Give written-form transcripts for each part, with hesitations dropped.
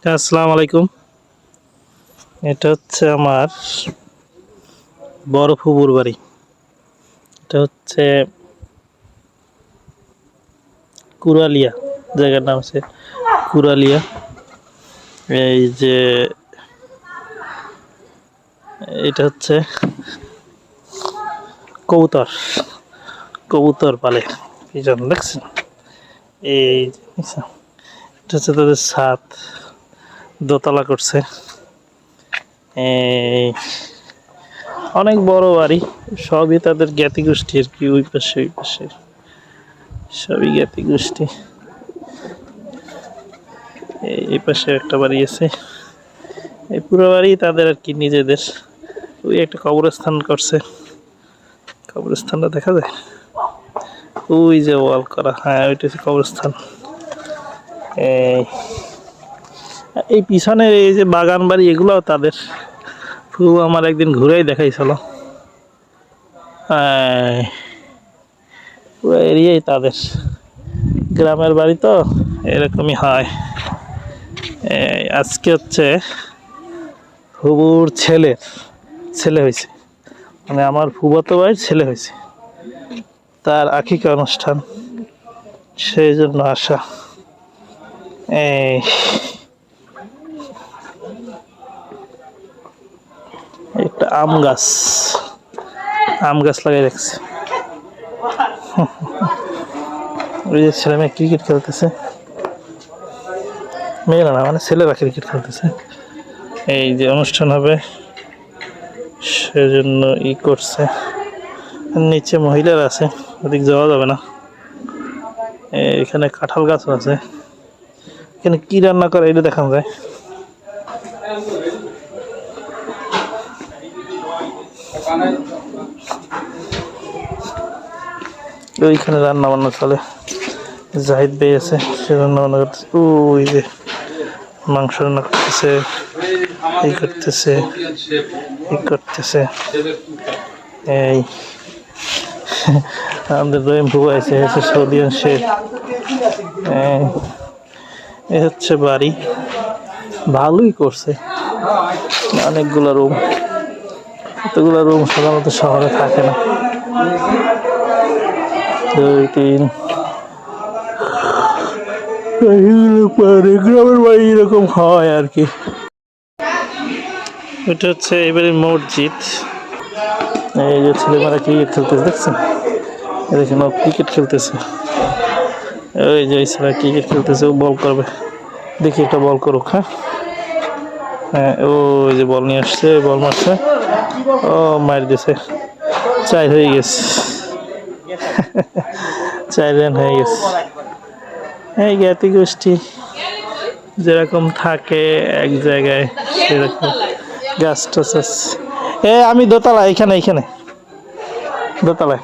আসসালামু আলাইকুম। এটা হচ্ছে আমার বড় ফুপুর বাড়ি। এটা হচ্ছে কুরালিয়া, জায়গার নাম হচ্ছে কুরালিয়া। এই যে এটা হচ্ছে কবুতর, কবুতর পালে পিছন দেখছেন। এই এটা হচ্ছে তাদের ছাদ, দোতলা করছে। এই অনেক বড় বাড়ি, সবই তাদের জ্ঞাতি গোষ্ঠী আর কি। ওই পাশে ওই পাশে সবই জ্ঞাতি গোষ্ঠী। এই পাশে একটা বাড়ি আছে, এই পুরো বাড়ি তাদের আর কি নিজেদের। ওই একটা কবরস্থান করছে, কবরস্থানটা দেখা যায় ওই যে ওয়াল করা। হ্যাঁ, ওইটা হচ্ছে কবরস্থান। এই পিছনের এই যে বাগান বাড়ি এগুলোও তাদের। ফুল আমার একদিন ঘুরেই দেখাইছিল। পুরো এরিয়াই তাদের, গ্রামের বাড়ি তো এরকমই হয়। আজকে হচ্ছে ফুবুর ছেলে হয়েছে, মানে আমার ফুফাতো ভাইয়ের ছেলে হয়েছে, তার আকিকা অনুষ্ঠান, সেই জন্য আসা। একটা আম গাছ লাগাই রাখছে। ওই যে ছেলে মেয়ে ক্রিকেট খেলতেছে, মেয়েরা না মানে ছেলেরা ক্রিকেট খেলতেছে। এই যে অনুষ্ঠান হবে সেজন্য করছে। নিচে মহিলারা আছে, ওদিক যাওয়া যাবে না। এখানে কাঁঠাল গাছও আছে। এখানে কি রান্না করে এটা দেখানো যায়। ওইখানে রান্না বান্না চলে, জাহিদ ভাই আছে, সে রান্না বান্না করতেছে। ওই যে মাংস রান্না করতেছে, এই করতেছে, এই করতেছে। এই আমাদের রহিম ফুবু আছে, হচ্ছে সৌদিয়ান শেখ। এ হচ্ছে বাড়ি, ভালোই করছে, অনেকগুলো রুম। এতগুলো রুম সাধারণত শহরে থাকে না। 2 3 গ্রামের বাড়ি এরকম হয় আর কি। এটা হচ্ছে এবারে মসজিদ। এই যে ছেলেমেয়েরা ক্রিকেট খেলতেছে দেখছেন, দেখেন ও ক্রিকেট খেলতেছে। ওই যে ছেলে ক্রিকেট খেলতেছে, ও বল করবে, দেখি একটা বল করুক। হ্যাঁ, ওই যে বল নিয়ে আসছে, বল মারছে, ও মার দিছে, 4 হয়ে গেছে। 4 রান হয়ে গেছে। এই জ্ঞাতি গোষ্ঠী যেরকম থাকে এক জায়গায়, সেরকম গাছ টাছ আছে। আমি দোতলা, এইখানে দোতলায়।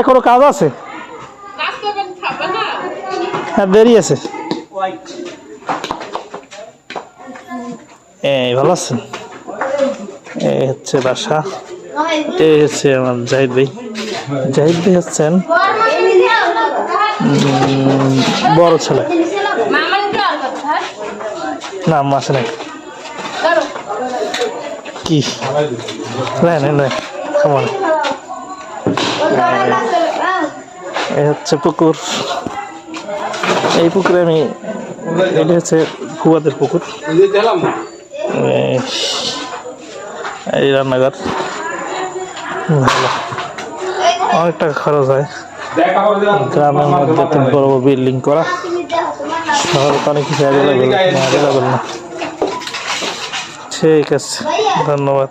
কোনো কাজ আছে? হ্যাঁ, দেরি আছে। ভালো আছেন? এই হচ্ছে বাসা। এই হচ্ছে আমার জাহিদ ভাই হচ্ছেন বড় ছেলে। না, মাসে নাই কি কেমন। এই হচ্ছে পুকুর, এই পুকুরে আমি, এটা হচ্ছে ফুয়াদের পুকুর। এই রান্নাঘর, ভালো, অনেক টাকা খরচ হয়। গ্রামের মধ্যে তো বড় বড় বিল্ডিং করা, শহরে তো অনেক কিছু অ্যাভেলেবেল না। ঠিক আছে, ধন্যবাদ।